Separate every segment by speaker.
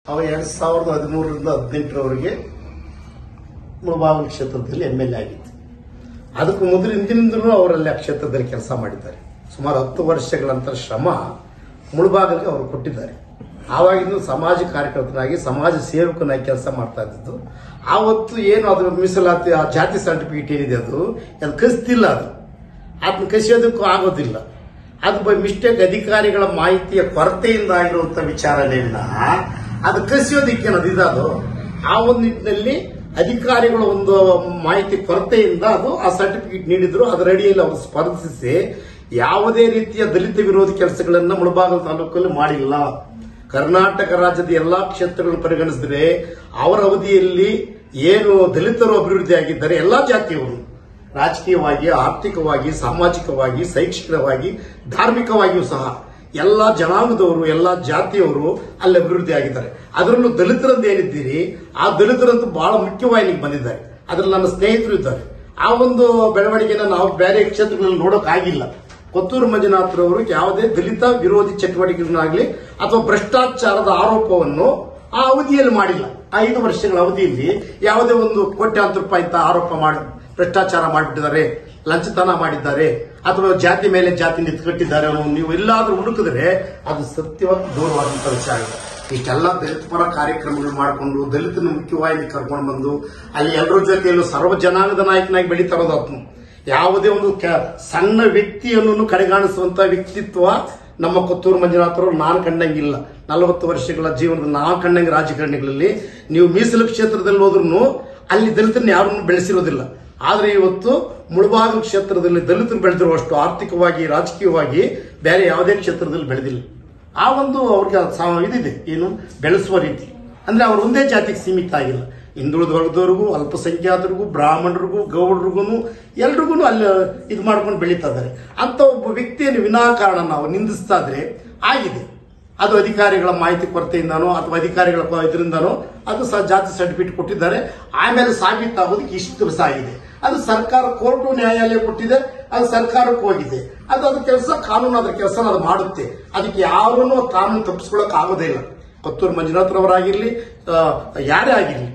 Speaker 1: ಅವ 2013ರಿಂದ 18ರವರೆಗೆ ಮುಳಬಾಗಿಲು ಕ್ಷೇತ್ರದಲ್ಲಿ MLA ಆಗಿತ್ತು. ಅದಕ್ಕೂ ಮೊದಲು ಹಿಂದಿನಿಂದಲೂ ಅವರಲ್ಲಿ ಆ ಕ್ಷೇತ್ರದಲ್ಲಿ ಕೆಲಸ ಮಾಡಿದ್ದಾರೆ. ಸುಮಾರು 10 ವರ್ಷಗಳ ನಂತರ ಶ್ರಮ ಮುಳಬಾಗಿಲಿಗೆ ಅವರು ಕೊಟ್ಟಿದ್ದಾರೆ. ಆವಾಗಿಂದ ಸಮಾಜ ಕಾರ್ಯಕರ್ತನಾಗಿ ಸಮಾಜ ಸೇವಕನಾಗಿ ಕೆಲಸ ಮಾಡ್ತಾ ಇದ್ದದ್ದು. ಆವತ್ತು ಏನು ಅದರ ಮೀಸಲಾತಿ ಆ ಜಾತಿ ಸರ್ಟಿಫಿಕೇಟ್ ಏನಿದೆ ಅದು ಕಸಿತಿಲ್ಲ. ಅದನ್ನ ಕಸಿಯೋದಕ್ಕೂ ಆಗೋದಿಲ್ಲ. ಅದು ಬೈ ಮಿಸ್ಟೇಕ್ ಅಧಿಕಾರಿಗಳ ಮಾಹಿತಿಯ ಕೊರತೆಯಿಂದ ಆಗಿರುವಂತ ವಿಚಾರನೆಯನ್ನ ಅದು ಕಸಿಯೋದಿಕ್ಕೆ ಅದು ಆ ಒಂದು ನಿಟ್ಟಿನಲ್ಲಿ ಅಧಿಕಾರಿಗಳ ಒಂದು ಮಾಹಿತಿ ಕೊರತೆಯಿಂದ ಅದು ಆ ಸರ್ಟಿಫಿಕೇಟ್ ನೀಡಿದ್ರು. ಅದರ ಅಡಿಯಲ್ಲಿ ಅವರು ಸ್ಪರ್ಧಿಸಿ ಯಾವುದೇ ರೀತಿಯ ದಲಿತ ವಿರೋಧಿ ಕೆಲಸಗಳನ್ನ ಮುಳಬಾಗಿಲು ತಾಲೂಕಲ್ಲಿ ಮಾಡಿಲ್ಲ. ಕರ್ನಾಟಕ ರಾಜ್ಯದ ಎಲ್ಲಾ ಕ್ಷೇತ್ರಗಳನ್ನು ಪರಿಗಣಿಸಿದ್ರೆ ಅವರ ಅವಧಿಯಲ್ಲಿ ಏನು ದಲಿತರು ಅಭಿವೃದ್ಧಿ ಆಗಿದ್ದಾರೆ, ಎಲ್ಲಾ ಜಾತಿಯವರು ರಾಜಕೀಯವಾಗಿ, ಆರ್ಥಿಕವಾಗಿ, ಸಾಮಾಜಿಕವಾಗಿ, ಶೈಕ್ಷಣಿಕವಾಗಿ, ಧಾರ್ಮಿಕವಾಗಿಯೂ ಸಹ ಎಲ್ಲಾ ಜನಾಂಗದವರು, ಎಲ್ಲಾ ಜಾತಿಯವರು ಅಲ್ಲಿ ಅಭಿವೃದ್ಧಿ ಆಗಿದ್ದಾರೆ. ಅದರಲ್ಲೂ ದಲಿತರಂದು ಏನಿದ್ದೀರಿ ಆ ದಲಿತರಂತೂ ಬಹಳ ಮುಖ್ಯವಾಗಿ ಬಂದಿದ್ದಾರೆ. ಅದ್ರಲ್ಲಿ ನನ್ನ ಸ್ನೇಹಿತರು ಇದ್ದಾರೆ. ಆ ಒಂದು ಬೆಳವಣಿಗೆನ ನಾವು ಬೇರೆ ಕ್ಷೇತ್ರಗಳಲ್ಲಿ ನೋಡೋಕ್ಕಾಗಿಲ್ಲ. ಕೊತ್ತೂರು ಮಂಜುನಾಥ್ರವರು ಯಾವುದೇ ದಲಿತ ವಿರೋಧಿ ಚಟುವಟಿಕೆಗಳನ್ನಾಗಲಿ ಅಥವಾ ಭ್ರಷ್ಟಾಚಾರದ ಆರೋಪವನ್ನು ಆ ಅವಧಿಯಲ್ಲಿ ಮಾಡಿಲ್ಲ. 5 ವರ್ಷಗಳ ಅವಧಿಯಲ್ಲಿ ಯಾವುದೇ ಒಂದು ಕೋಟ್ಯಾಂತರ ರೂಪಾಯಿ ಆರೋಪ ಮಾಡಿ ಭ್ರಷ್ಟಾಚಾರ ಮಾಡಿಬಿಟ್ಟಿದ್ದಾರೆ, ಲಂಚತನ ಮಾಡಿದ್ದಾರೆ ಅಥವಾ ಜಾತಿ ಮೇಲೆ ಜಾತಿ ನಿಂತುಕಟ್ಟಿದ್ದಾರೆ ಅನ್ನೋ ನೀವು ಎಲ್ಲಾದ್ರೂ ಹುಡುಕಿದ್ರೆ ಅದು ಸತ್ಯವಾಗಿ ದೂರವಾದಂತಹ ವಿಷಯ ಆಗಿದೆ. ಇಷ್ಟೆಲ್ಲ ದಲಿತ ಪರ ಕಾರ್ಯಕ್ರಮಗಳು ಮಾಡಿಕೊಂಡು ದಲಿತನ ಮುಖ್ಯವಾಗಿ ಕರ್ಕೊಂಡು ಬಂದು ಅಲ್ಲಿ ಎಲ್ಲರ ಜೊತೆಯಲ್ಲೂ ಸರ್ವ ಜನಾಂಗದ ನಾಯಕನಾಗಿ ಬೆಳೀತಾ ಇರೋದು ಆತ್ಮ. ಯಾವುದೇ ಒಂದು ಸಣ್ಣ ವ್ಯಕ್ತಿಯನ್ನು ಕಡೆಗಾಣಿಸುವಂತ ವ್ಯಕ್ತಿತ್ವ ನಮ್ಮ ಕೊತ್ತೂರು ಮಂಜುನಾಥರು ನಾನು ಕಂಡಂಗಿಲ್ಲ. 40 ವರ್ಷಗಳ ಜೀವನದ ನಾವು ಕಂಡಂಗೆ ರಾಜಕಾರಣಿಗಳಲ್ಲಿ ನೀವು ಮೀಸಲು ಕ್ಷೇತ್ರದಲ್ಲಿ ಹೋದ್ರೂ ಅಲ್ಲಿ ದಲಿತರನ್ನ ಯಾರನ್ನು ಬೆಳೆಸಿರೋದಿಲ್ಲ. ಆದ್ರೆ ಇವತ್ತು ಮುಳಬಾಗಿಲು ಕ್ಷೇತ್ರದಲ್ಲಿ ದಲಿತರು ಬೆಳೆದಿರುವಷ್ಟು ಆರ್ಥಿಕವಾಗಿ, ರಾಜಕೀಯವಾಗಿ ಬೇರೆ ಯಾವುದೇ ಕ್ಷೇತ್ರದಲ್ಲಿ ಬೆಳೆದಿಲ್ಲ. ಆ ಒಂದು ಅವ್ರಿಗೆ ಇದಿದೆ, ಏನು ಬೆಳೆಸುವ ರೀತಿ ಅಂದ್ರೆ ಅವರು ಒಂದೇ ಜಾತಿಗೆ ಸೀಮಿತ ಆಗಿಲ್ಲ. ಹಿಂದುಳಿದ ವರ್ಗದವ್ರಿಗೂ, ಅಲ್ಪಸಂಖ್ಯಾತರಿಗೂ, ಬ್ರಾಹ್ಮಣರಿಗೂ, ಗೌಡರಿಗೂ ಎಲ್ರಿಗೂ ಅಲ್ಲಿ ಇದು ಮಾಡ್ಕೊಂಡು ಬೆಳೀತಾ ಇದ್ದಾರೆ. ಅಂತ ಒಬ್ಬ ವ್ಯಕ್ತಿಯನ್ನು ವಿನಾಕಾರಣ ನಾವು ನಿಂದಿಸ್ತಾ ಇದ್ರೆ ಆಗಿದೆ. ಅದು ಅಧಿಕಾರಿಗಳ ಮಾಹಿತಿ ಕೊರತೆಯಿಂದಾನೋ ಅಥವಾ ಅಧಿಕಾರಿಗಳ ಇದರಿಂದಾನೋ ಅದು ಜಾತಿ ಸರ್ಟಿಫಿಕೇಟ್ ಕೊಟ್ಟಿದ್ದಾರೆ. ಆಮೇಲೆ ಸಾಬೀತಾಗೋದಕ್ಕೆ ಇಷ್ಟು ದಿವಸ ಆಗಿದೆ. ಅದು ಸರ್ಕಾರ, ಕೋರ್ಟು, ನ್ಯಾಯಾಲಯ ಕೊಟ್ಟಿದೆ, ಅದು ಸರ್ಕಾರಕ್ಕೆ ಹೋಗಿದೆ. ಅದು ಕೆಲಸ, ಕಾನೂನು ಅದರ ಕೆಲಸ ಅದು ಮಾಡುತ್ತೆ. ಅದಕ್ಕೆ ಯಾರನ್ನೂ ಕಾನೂನು ತಪ್ಪಿಸ್ಕೊಳ್ಳೋಕೆ ಆಗೋದೇ ಇಲ್ಲ. ಕೊತ್ತೂರು ಮಂಜುನಾಥ್ರವರಾಗಿರ್ಲಿ, ಯಾರೇ ಆಗಿರಲಿ,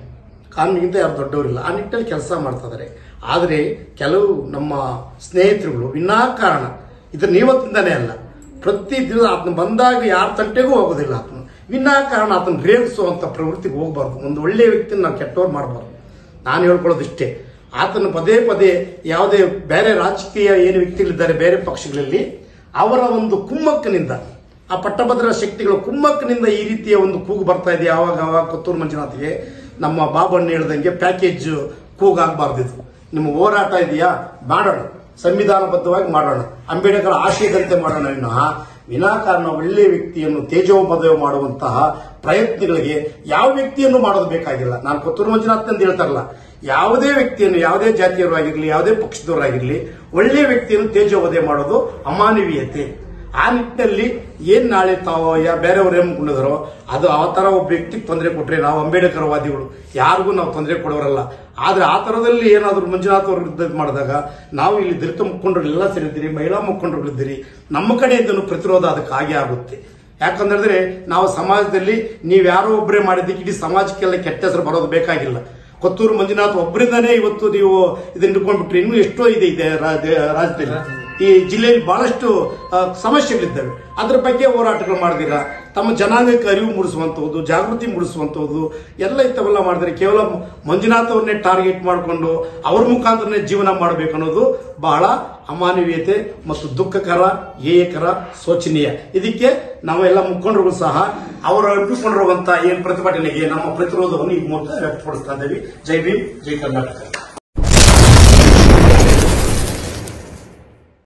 Speaker 1: ಕಾನೂನಿಗಿಂತ ಯಾರು ದೊಡ್ಡವರಿಲ್ಲ. ಆ ನಿಟ್ಟಿನಲ್ಲಿ ಕೆಲಸ ಮಾಡ್ತಾ ಇದ್ದಾರೆ. ಆದರೆ ಕೆಲವು ನಮ್ಮ ಸ್ನೇಹಿತರುಗಳು ವಿನಾಕಾರಣ ಇದನ್ನ ಇವತ್ತಿಂದಾನೇ ಅಲ್ಲ, ಪ್ರತಿ ದಿನ ಆತನ ಬಂದಾಗ ಯಾರ ತಂಟೆಗೂ ಹೋಗೋದಿಲ್ಲ. ಆತನ ವಿನಾಕಾರಣ ಆತನ ರೇಗಿಸುವಂತ ಪ್ರವೃತ್ತಿಗೆ ಹೋಗಬಾರ್ದು. ಒಂದು ಒಳ್ಳೆಯ ವ್ಯಕ್ತಿನ ನಾವು ಕೆಟ್ಟವ್ರು ಮಾಡಬಾರ್ದು. ನಾನು ಹೇಳ್ಕೊಳ್ಳೋದಿಷ್ಟೇ. ಆತನ ಪದೇ ಪದೇ ಯಾವುದೇ ಬೇರೆ ರಾಜಕೀಯ ಏನು ವ್ಯಕ್ತಿಗಳಿದ್ದಾರೆ ಬೇರೆ ಪಕ್ಷಗಳಲ್ಲಿ ಅವರ ಒಂದು ಕುಮ್ಮಕ್ಕಿನಿಂದ, ಆ ಪಟ್ಟಭದ್ರ ಶಕ್ತಿಗಳ ಕುಮ್ಮಕ್ಕಿನಿಂದ ಈ ರೀತಿಯ ಒಂದು ಕೂಗು ಬರ್ತಾ ಇದೆ. ಆವಾಗ ಕೊತ್ತೂರು ಮಂಜುನಾಥ್ಗೆ ನಮ್ಮ ಬಾಬಣ್ಣ ಹೇಳ್ದಂಗೆ ಪ್ಯಾಕೇಜ್ ಕೂಗಾಗಬಾರ್ದಿತ್ತು. ನಿಮ್ಮ ಹೋರಾಟ ಇದೆಯಾ, ಮಾಡೋಣ, ಸಂವಿಧಾನಬದ್ಧವಾಗಿ ಮಾಡೋಣ, ಅಂಬೇಡ್ಕರ್ ಆಶಯದಂತೆ ಮಾಡೋಣ. ಇನ್ನು ವಿನಾಕಾರಣ ಒಳ್ಳೆಯ ವ್ಯಕ್ತಿಯನ್ನು ತೇಜೋವಧೆ ಮಾಡುವಂತಹ ಪ್ರಯತ್ನಗಳಿಗೆ ಯಾವ ವ್ಯಕ್ತಿಯನ್ನು ಮಾಡೋದು ಬೇಕಾಗಿಲ್ಲ. ನಾನು ಕೊತ್ತೂರು ಮಂಜುನಾಥ್ ಅಂತ ಹೇಳ್ತಾರಲ್ಲ, ಯಾವುದೇ ವ್ಯಕ್ತಿಯನ್ನು, ಯಾವುದೇ ಜಾತಿಯವರಾಗಿರ್ಲಿ, ಯಾವುದೇ ಪಕ್ಷದವರಾಗಿರ್ಲಿ, ಒಳ್ಳೆಯ ವ್ಯಕ್ತಿಯನ್ನು ತೇಜೋವಧೆ ಮಾಡೋದು ಅಮಾನವೀಯತೆ. ಆ ನಿಟ್ಟಿನಲ್ಲಿ ಏನ್ ನಾಳೆ ತಾವು ಬೇರೆಯವರು ಏನ್ಕೊಂಡಿದಾರೋ ಅದು ಆ ತರ ಒಬ್ಬ ವ್ಯಕ್ತಿಗೆ ತೊಂದರೆ ಕೊಟ್ರೆ ನಾವು ಅಂಬೇಡ್ಕರ್ ವಾದಿಗಳು ಯಾರಿಗೂ ನಾವು ತೊಂದರೆ ಕೊಡೋರಲ್ಲ. ಆದ್ರೆ ಆ ತರದಲ್ಲಿ ಏನಾದ್ರು ಮಂಜುನಾಥ್ ಅವರು ಮಾಡಿದಾಗ ನಾವು ಇಲ್ಲಿ ದಲಿತ ಮುಖಂಡರುಗಳೆಲ್ಲ ಸೇರಿದ್ದೀರಿ, ಮಹಿಳಾ ಮುಖಂಡರುಗಳಿದ್ದೀರಿ, ನಮ್ಮ ಕಡೆಯಿಂದನೂ ಪ್ರತಿರೋಧ ಅದಕ್ಕೆ ಹಾಗೆ ಆಗುತ್ತೆ. ಯಾಕಂದ್ರೆ ನಾವು ಸಮಾಜದಲ್ಲಿ ನೀವ್ಯಾರೋ ಒಬ್ಬರೇ ಮಾಡಿದ್ದಕ್ಕೆ ಇಡೀ ಸಮಾಜಕ್ಕೆಲ್ಲ ಕೆಟ್ಟ ಹೆಸರು ಬರೋದು ಬೇಕಾಗಿಲ್ಲ. ಕೊತ್ತೂರು ಮಂಜುನಾಥ್ ಒಬ್ಬರಿಂದಾನೇ ಇವತ್ತು ನೀವು ಇದನ್ನ ಹಿಡ್ಕೊಂಡ್ಬಿಟ್ರೆ ಇನ್ನೂ ಎಷ್ಟೋ ಇದೆ ರಾಜ್ಯದಲ್ಲಿ, ಈ ಜಿಲ್ಲೆಯಲ್ಲಿ ಬಹಳಷ್ಟು ಸಮಸ್ಯೆಗಳಿದ್ದಾವೆ. ಅದ್ರ ಬಗ್ಗೆ ಹೋರಾಟಗಳು ಮಾಡಿದಿರ, ತಮ್ಮ ಜನಾಂಗಕ್ಕೆ ಅರಿವು ಮೂಡಿಸುವಂತದ್ದು, ಜಾಗೃತಿ ಮೂಡಿಸುವಂತದ್ದು ಎಲ್ಲ ಇಂಥವೆಲ್ಲ ಮಾಡಿದ್ರೆ ಕೇವಲ ಮಂಜುನಾಥ್ ಅವ್ರನ್ನೇ ಟಾರ್ಗೆಟ್ ಮಾಡಿಕೊಂಡು ಅವ್ರ ಮುಖಾಂತರನೇ ಜೀವನ ಮಾಡಬೇಕು ಅನ್ನೋದು ಬಹಳ ಅಮಾನವೀಯತೆ ಮತ್ತು ದುಃಖಕರ, ಹೇಯಕರ, ಶೋಚನೀಯ. ಇದಕ್ಕೆ ನಾವೆಲ್ಲ ಮುಖಂಡರು ಸಹ ಅವರು ಅಪ್ಪಿಕೊಂಡಿರುವಂತಹ ಏನ್ ಪ್ರತಿಭಟನೆಗೆ ನಮ್ಮ ಪ್ರತಿರೋಧವನ್ನು ಈ ಮೂಲಕ ವ್ಯಕ್ತಪಡಿಸ್ತಾ ಇದ್ದೇವೆ. ಜೈ ಭೀಮ್, ಜೈ ಕರ್ನಾಟಕ.